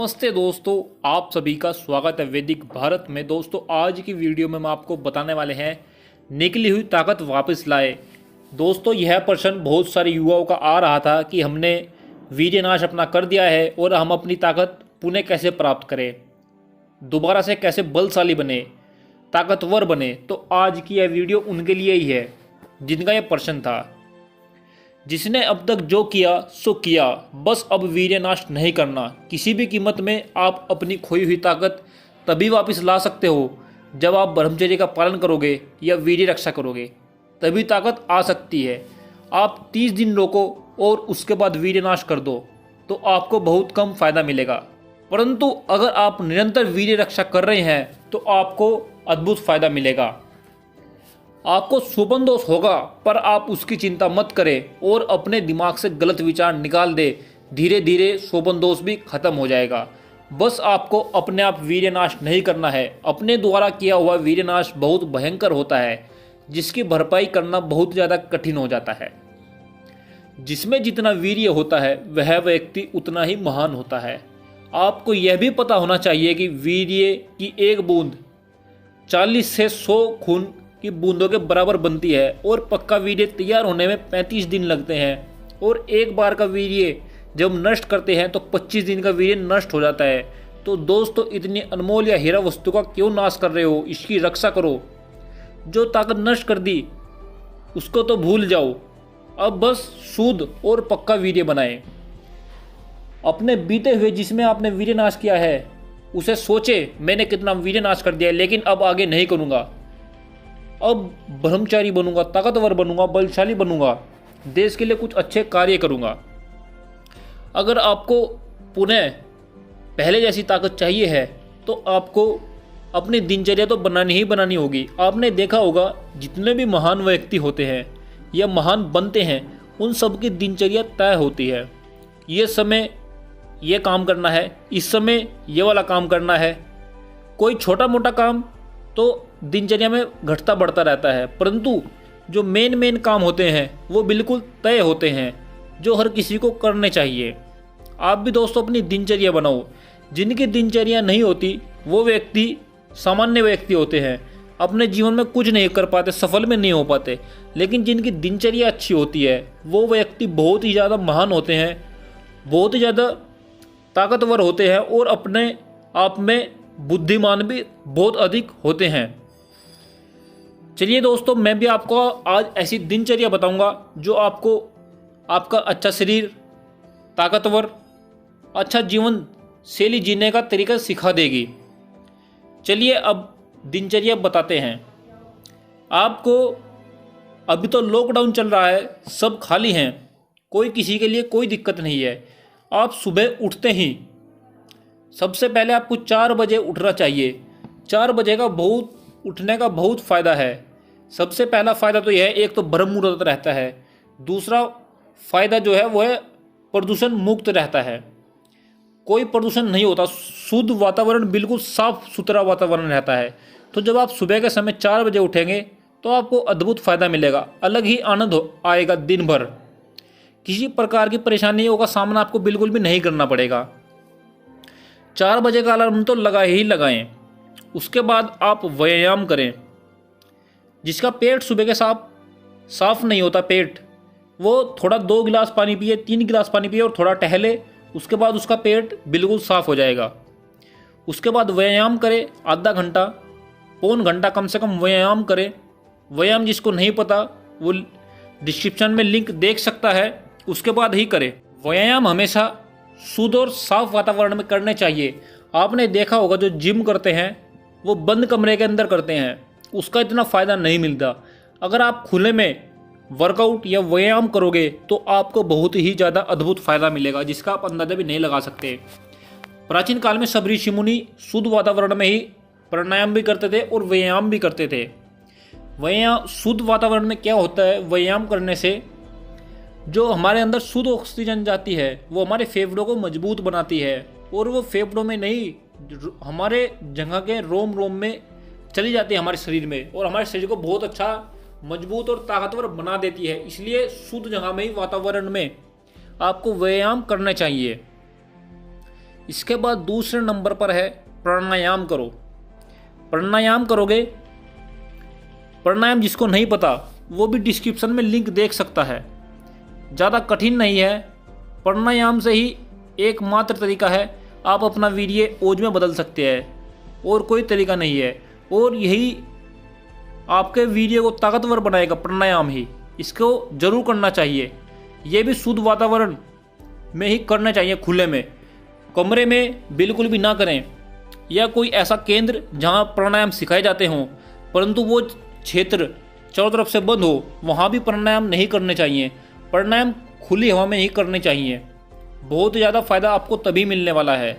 नमस्ते दोस्तों, आप सभी का स्वागत है वैदिक भारत में। दोस्तों आज की वीडियो में हम आपको बताने वाले हैं निकली हुई ताकत वापस लाए। दोस्तों यह प्रश्न बहुत सारे युवाओं का आ रहा था कि हमने वीर्यनाश अपना कर दिया है और हम अपनी ताकत पुनः कैसे प्राप्त करें, दोबारा से कैसे बलशाली बने, ताकतवर बने। तो आज की यह वीडियो उनके लिए ही है जिनका यह प्रश्न था, जिसने अब तक जो किया सो किया, बस अब वीर्यनाश नहीं करना। किसी भी कीमत में आप अपनी खोई हुई ताकत तभी वापस ला सकते हो जब आप ब्रह्मचर्य का पालन करोगे या वीर्य रक्षा करोगे, तभी ताकत आ सकती है। आप 30 दिन रोको और उसके बाद वीर्यनाश कर दो तो आपको बहुत कम फायदा मिलेगा, परंतु अगर आप निरंतर वीर्य रक्षा कर रहे हैं तो आपको अद्भुत फायदा मिलेगा। आपको शोभन दोष होगा पर आप उसकी चिंता मत करें और अपने दिमाग से गलत विचार निकाल दे। धीरे धीरे शोभन दोष भी खत्म हो जाएगा। बस आपको अपने आप वीर्यनाश नहीं करना है। अपने द्वारा किया हुआ वीर्यनाश बहुत भयंकर होता है, जिसकी भरपाई करना बहुत ज़्यादा कठिन हो जाता है। जिसमें जितना वीर्य होता है वह व्यक्ति उतना ही महान होता है। आपको यह भी पता होना चाहिए कि वीर्य की एक बूंद 40 से 100 खून की बूंदों के बराबर बनती है और पक्का वीर्य तैयार होने में 35 दिन लगते हैं और एक बार का वीर्य जब नष्ट करते हैं तो 25 दिन का वीर्य नष्ट हो जाता है। तो दोस्तों इतनी अनमोल या हीरा वस्तु का क्यों नाश कर रहे हो, इसकी रक्षा करो। जो ताकत नष्ट कर दी उसको तो भूल जाओ, अब बस शुद्ध और पक्का वीर्य बनाए। अपने बीते हुए जिसमें आपने वीर्य नाश किया है उसे सोचे, मैंने कितना वीर्य नाश कर दिया है, लेकिन अब आगे नहीं करूँगा। अब ब्रह्मचारी बनूंगा, ताकतवर बनूंगा, बलशाली बनूंगा, देश के लिए कुछ अच्छे कार्य करूंगा। अगर आपको पुनः पहले जैसी ताकत चाहिए है तो आपको अपनी दिनचर्या तो बनानी ही बनानी होगी। आपने देखा होगा जितने भी महान व्यक्ति होते हैं या महान बनते हैं उन सब की दिनचर्या तय होती है। ये समय ये काम करना है, इस समय ये वाला काम करना है। कोई छोटा मोटा काम तो दिनचर्या में घटता बढ़ता रहता है, परंतु जो मेन काम होते हैं वो बिल्कुल तय होते हैं, जो हर किसी को करने चाहिए। आप भी दोस्तों अपनी दिनचर्या बनाओ। जिनकी दिनचर्या नहीं होती वो व्यक्ति सामान्य व्यक्ति होते हैं, अपने जीवन में कुछ नहीं कर पाते, सफल में नहीं हो पाते। लेकिन जिनकी दिनचर्या अच्छी होती है वो व्यक्ति बहुत ही ज़्यादा महान होते हैं, बहुत ही ज़्यादा ताकतवर होते हैं और अपने आप में बुद्धिमान भी बहुत अधिक होते हैं। चलिए दोस्तों, मैं भी आपको आज ऐसी दिनचर्या बताऊंगा जो आपको आपका अच्छा शरीर, ताकतवर, अच्छा जीवन शैली जीने का तरीका सिखा देगी। चलिए अब दिनचर्या बताते हैं आपको। अभी तो लॉकडाउन चल रहा है, सब खाली हैं, कोई किसी के लिए कोई दिक्कत नहीं है। आप सुबह उठते ही सबसे पहले आपको 4 बजे उठना चाहिए। 4 बजे का उठने का बहुत फ़ायदा है। सबसे पहला फ़ायदा तो यह है, एक तो ब्रह्म मुहूर्त रहता है। दूसरा फ़ायदा जो है वो है प्रदूषण मुक्त रहता है, कोई प्रदूषण नहीं होता, शुद्ध वातावरण, बिल्कुल साफ सुथरा वातावरण रहता है। तो जब आप सुबह के समय 4 बजे उठेंगे तो आपको अद्भुत फ़ायदा मिलेगा, अलग ही आनंद आएगा। दिन भर किसी प्रकार की परेशानियों का सामना आपको बिल्कुल भी नहीं करना पड़ेगा। 4 बजे का अलार्म तो लगाएं। उसके बाद आप व्यायाम करें। जिसका पेट सुबह के साफ नहीं होता पेट, वो थोड़ा 2 गिलास पानी पिए, 3 गिलास पानी पिए और थोड़ा टहले, उसके बाद उसका पेट बिल्कुल साफ हो जाएगा। उसके बाद व्यायाम करें, आधा घंटा, पौन घंटा कम से कम व्यायाम करें। व्यायाम जिसको नहीं पता वो डिस्क्रिप्शन में लिंक देख सकता है, उसके बाद ही करें। व्यायाम हमेशा शुद्ध और साफ वातावरण में करने चाहिए। आपने देखा होगा जो जिम करते हैं वो बंद कमरे के अंदर करते हैं, उसका इतना फ़ायदा नहीं मिलता। अगर आप खुले में वर्कआउट या व्यायाम करोगे तो आपको बहुत ही ज़्यादा अद्भुत फ़ायदा मिलेगा, जिसका आप अंदाज़ा भी नहीं लगा सकते। प्राचीन काल में सब ऋषि मुनि शुद्ध वातावरण में ही प्राणायाम भी करते थे और व्यायाम भी करते थे। व्यायाम शुद्ध वातावरण में क्या होता है, व्यायाम करने से जो हमारे अंदर शुद्ध ऑक्सीजन जाती है वो हमारे फेफड़ों को मजबूत बनाती है, और वो फेफड़ों में नहीं, हमारे जगह के रोम में चली जाती है हमारे शरीर में, और हमारे शरीर को बहुत अच्छा मजबूत और ताकतवर बना देती है। इसलिए शुद्ध जगह में ही वातावरण में आपको व्यायाम करना चाहिए। इसके बाद दूसरे नंबर पर है प्राणायाम करो। प्राणायाम करोगे, प्राणायाम जिसको नहीं पता वो भी डिस्क्रिप्शन में लिंक देख सकता है। ज़्यादा कठिन नहीं है, प्राणायाम से ही एकमात्र तरीका है आप अपना वीर्य ओज में बदल सकते हैं, और कोई तरीका नहीं है। और यही आपके वीर्य को ताकतवर बनाएगा, प्राणायाम ही। इसको जरूर करना चाहिए। ये भी शुद्ध वातावरण में ही करना चाहिए, खुले में, कमरे में बिल्कुल भी ना करें, या कोई ऐसा केंद्र जहाँ प्राणायाम सिखाए जाते हों परंतु वो क्षेत्र चारों तरफ से बंद हो, वहाँ भी प्राणायाम नहीं करने चाहिए। प्राणायाम खुली हवा में ही करने चाहिए। बहुत ज़्यादा फायदा आपको तभी मिलने वाला है।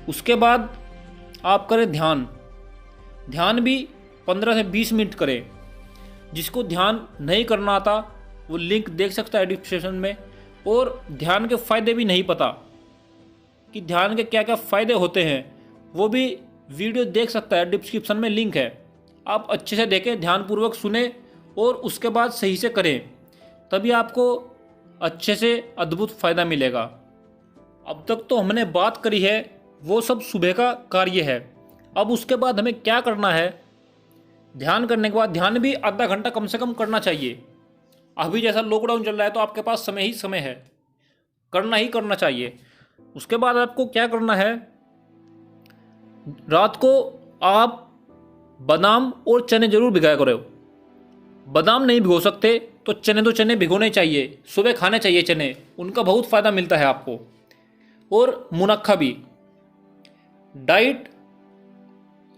उसके बाद आप करें ध्यान। ध्यान भी 15 से 20 मिनट करें। जिसको ध्यान नहीं करना आता वो लिंक देख सकता है डिस्क्रिप्शन में। और ध्यान के फ़ायदे भी नहीं पता कि ध्यान के क्या क्या फ़ायदे होते हैं, वो भी वीडियो देख सकता है, डिस्क्रिप्शन में लिंक है। आप अच्छे से देखें, ध्यानपूर्वक सुने और उसके बाद सही से करें, तभी आपको अच्छे से अद्भुत फ़ायदा मिलेगा। अब तक तो हमने बात करी है, वो सब सुबह का कार्य है। अब उसके बाद हमें क्या करना है? ध्यान करने के बाद ध्यान भी आधा घंटा कम से कम करना चाहिए। अभी जैसा लॉकडाउन चल रहा है तो आपके पास समय ही समय है, करना ही करना चाहिए। उसके बाद आपको क्या करना है? रात को आप बादाम और चने जरूर भिगाया करो। बादाम नहीं भिगो सकते तो चने भिगोने चाहिए, सुबह खाने चाहिए चने, उनका बहुत फ़ायदा मिलता है आपको। और मुनक्खा भी। डाइट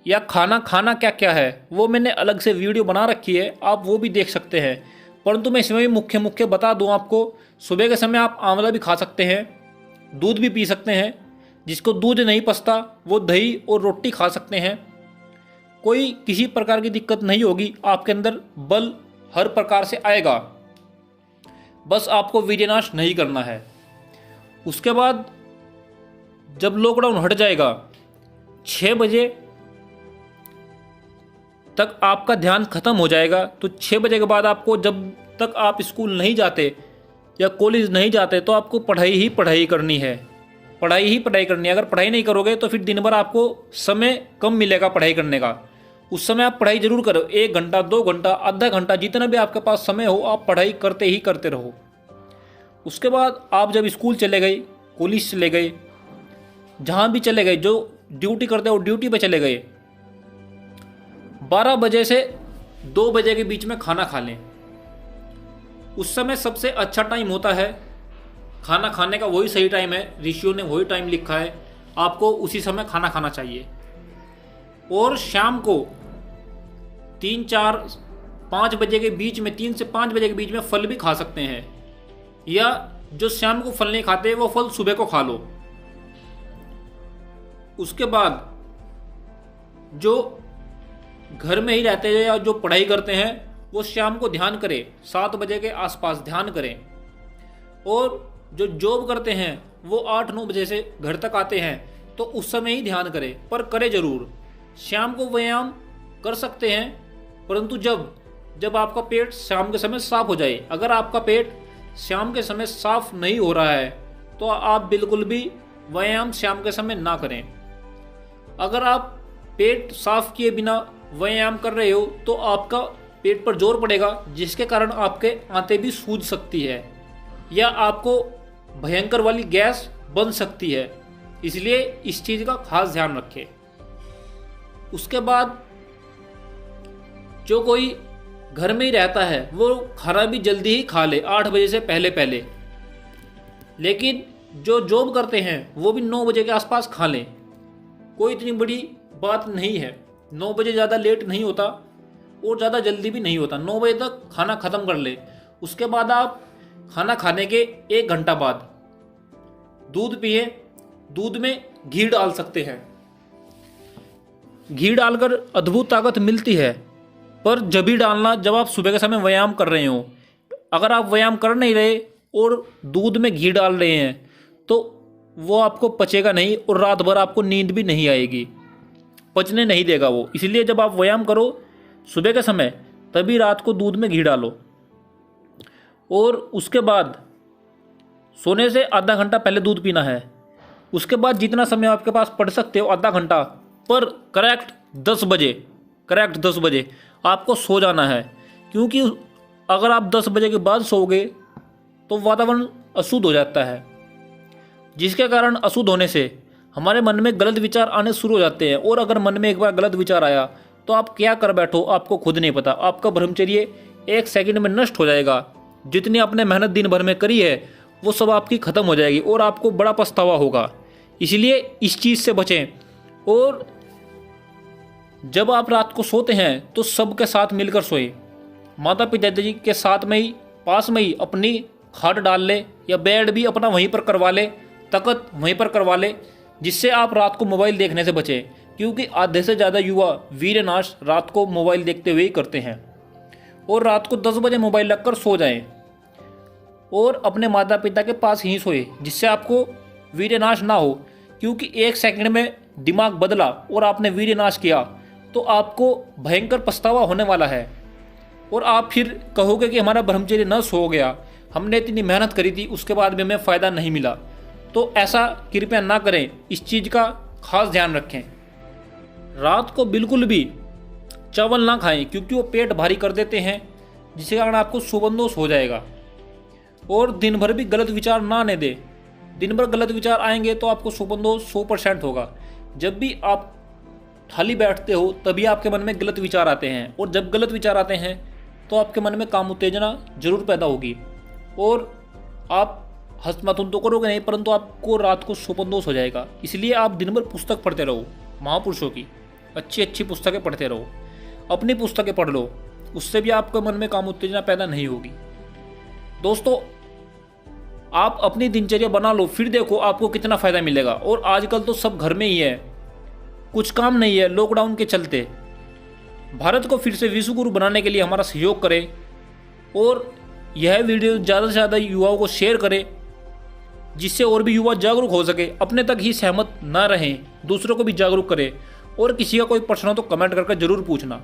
या खाना क्या क्या है वो मैंने अलग से वीडियो बना रखी है, आप वो भी देख सकते हैं। परंतु मैं इसमें भी मुख्य बता दूं आपको। सुबह के समय आप आंवला भी खा सकते हैं, दूध भी पी सकते हैं। जिसको दूध नहीं पचता वो दही और रोटी खा सकते हैं। कोई किसी प्रकार की दिक्कत नहीं होगी, आपके अंदर बल हर प्रकार से आएगा। बस आपको वीर्यनाश नहीं करना है। उसके बाद जब लॉकडाउन हट जाएगा, 6 बजे तक आपका ध्यान खत्म हो जाएगा। तो 6 बजे के बाद आपको, जब तक आप स्कूल नहीं जाते या कॉलेज नहीं जाते, तो आपको पढ़ाई करनी है। पढ़ाई ही पढ़ाई करनी है। अगर पढ़ाई नहीं करोगे तो फिर दिन भर आपको समय कम मिलेगा पढ़ाई करने का। उस समय आप पढ़ाई जरूर करो, 1 घंटा 2 घंटा आधा घंटा, जितना भी आपके पास समय हो आप पढ़ाई करते ही करते रहो। उसके बाद आप जब स्कूल चले गए, कॉलेज चले गए, जहाँ भी चले गए, जो ड्यूटी करते हो ड्यूटी पे चले गए, 12 बजे से 2 बजे के बीच में खाना खा लें। उस समय सबसे अच्छा टाइम होता है खाना खाने का, वही सही टाइम है। ऋषियों ने वही टाइम लिखा है, आपको उसी समय खाना खाना चाहिए। और शाम को 3 4 5 बजे के बीच में, 3 से 5 बजे के बीच में फल भी खा सकते हैं, या जो शाम को फल नहीं खाते वो फल सुबह को खा लो। उसके बाद जो घर में ही रहते हैं या जो पढ़ाई करते हैं वो शाम को ध्यान करें, 7 बजे के आसपास ध्यान करें। और जो जॉब करते हैं वो 8-9 बजे से घर तक आते हैं, तो उस समय ही ध्यान करें, पर करें जरूर। शाम को व्यायाम कर सकते हैं, परंतु जब आपका पेट शाम के समय साफ हो जाए। अगर आपका पेट शाम के समय साफ नहीं हो रहा है तो आप बिल्कुल भी व्यायाम शाम के समय ना करें। अगर आप पेट साफ किए बिना व्यायाम कर रहे हो तो आपका पेट पर जोर पड़ेगा, जिसके कारण आपके आंतें भी सूज सकती है, या आपको भयंकर वाली गैस बन सकती है। इसलिए इस चीज़ का खास ध्यान रखें। उसके बाद जो कोई घर में ही रहता है वो खाना भी जल्दी ही खा ले, 8 बजे से पहले। लेकिन जो जॉब करते हैं वो भी 9 बजे के आसपास खा लें। कोई इतनी बड़ी बात नहीं है, 9 बजे ज़्यादा लेट नहीं होता और ज़्यादा जल्दी भी नहीं होता। 9 बजे तक खाना ख़त्म कर ले। उसके बाद आप खाना खाने के 1 घंटा बाद दूध पिए। दूध में घी डाल सकते हैं। घी डालकर अद्भुत ताकत मिलती है, पर जब ही डालना जब आप सुबह के समय व्यायाम कर रहे हो। अगर आप व्यायाम कर नहीं रहे और दूध में घी डाल रहे हैं तो वो आपको पचेगा नहीं और रात भर आपको नींद भी नहीं आएगी, पचने नहीं देगा वो। इसलिए जब आप व्यायाम करो सुबह के समय, तभी रात को दूध में घी डालो। और उसके बाद सोने से आधा घंटा पहले दूध पीना है। उसके बाद जितना समय आपके पास पढ़ सकते हो आधा घंटा, पर करेक्ट 10 बजे आपको सो जाना है। क्योंकि अगर आप 10 बजे के बाद सोओगे तो वातावरण अशुद्ध हो जाता है, जिसके कारण अशुद्ध होने से हमारे मन में गलत विचार आने शुरू हो जाते हैं। और अगर मन में एक बार गलत विचार आया तो आप क्या कर बैठो आपको खुद नहीं पता। आपका ब्रह्मचर्य 1 सेकंड में नष्ट हो जाएगा। जितनी आपने मेहनत दिन भर में करी है वो सब आपकी ख़त्म हो जाएगी और आपको बड़ा पछतावा होगा। इसलिए इस चीज़ से बचें। और जब आप रात को सोते हैं तो सबके साथ मिलकर सोए। माता पिता जी के साथ में ही पास में ही अपनी खाट डाल ले, या बेड भी अपना वहीं पर करवा ले, तख्त वहीं पर करवा ले, जिससे आप रात को मोबाइल देखने से बचें। क्योंकि आधे से ज़्यादा युवा वीरनाश रात को मोबाइल देखते हुए ही करते हैं। और रात को 10 बजे मोबाइल रखकर सो जाएं और अपने माता पिता के पास ही सोए, जिससे आपको वीरनाश ना हो। क्योंकि 1 सेकंड में दिमाग बदला और आपने वीरनाश किया तो आपको भयंकर पछतावा होने वाला है। और आप फिर कहोगे कि हमारा ब्रह्मचर्य नष्ट हो गया, हमने इतनी मेहनत करी थी उसके बाद भी हमें फ़ायदा नहीं मिला। तो ऐसा कृपया ना करें, इस चीज़ का खास ध्यान रखें। रात को बिल्कुल भी चावल ना खाएं, क्योंकि वो पेट भारी कर देते हैं, जिसके कारण आपको सुबंदोष हो जाएगा। और दिन भर भी गलत विचार ना आने दें। दिन भर गलत विचार आएंगे तो आपको सुबंदोष 100% होगा। जब भी आप खाली बैठते हो तभी आपके मन में गलत विचार आते हैं, और जब गलत विचार आते हैं तो आपके मन में काम उत्तेजना जरूर पैदा होगी और आप हस्तमैथुन तो करोगे नहीं, परंतु आपको रात को सुबंदोष हो जाएगा। इसलिए आप दिन भर पुस्तक पढ़ते रहो, महापुरुषों की अच्छी अच्छी पुस्तकें पढ़ते रहो, अपनी पुस्तकें पढ़ लो, उससे भी आपके मन में काम उत्तेजना पैदा नहीं होगी। दोस्तों, आप अपनी दिनचर्या बना लो, फिर देखो आपको कितना फ़ायदा मिलेगा। और आजकल तो सब घर में ही है, कुछ काम नहीं है। लॉकडाउन के चलते भारत को फिर से विश्व गुरु बनाने के लिए हमारा सहयोग करें और यह वीडियो ज़्यादा से ज़्यादा युवाओं को शेयर करें, जिससे और भी युवा जागरूक हो सके। अपने तक ही सहमत ना रहें, दूसरों को भी जागरूक करें। और किसी का कोई प्रश्न हो तो कमेंट करके ज़रूर पूछना।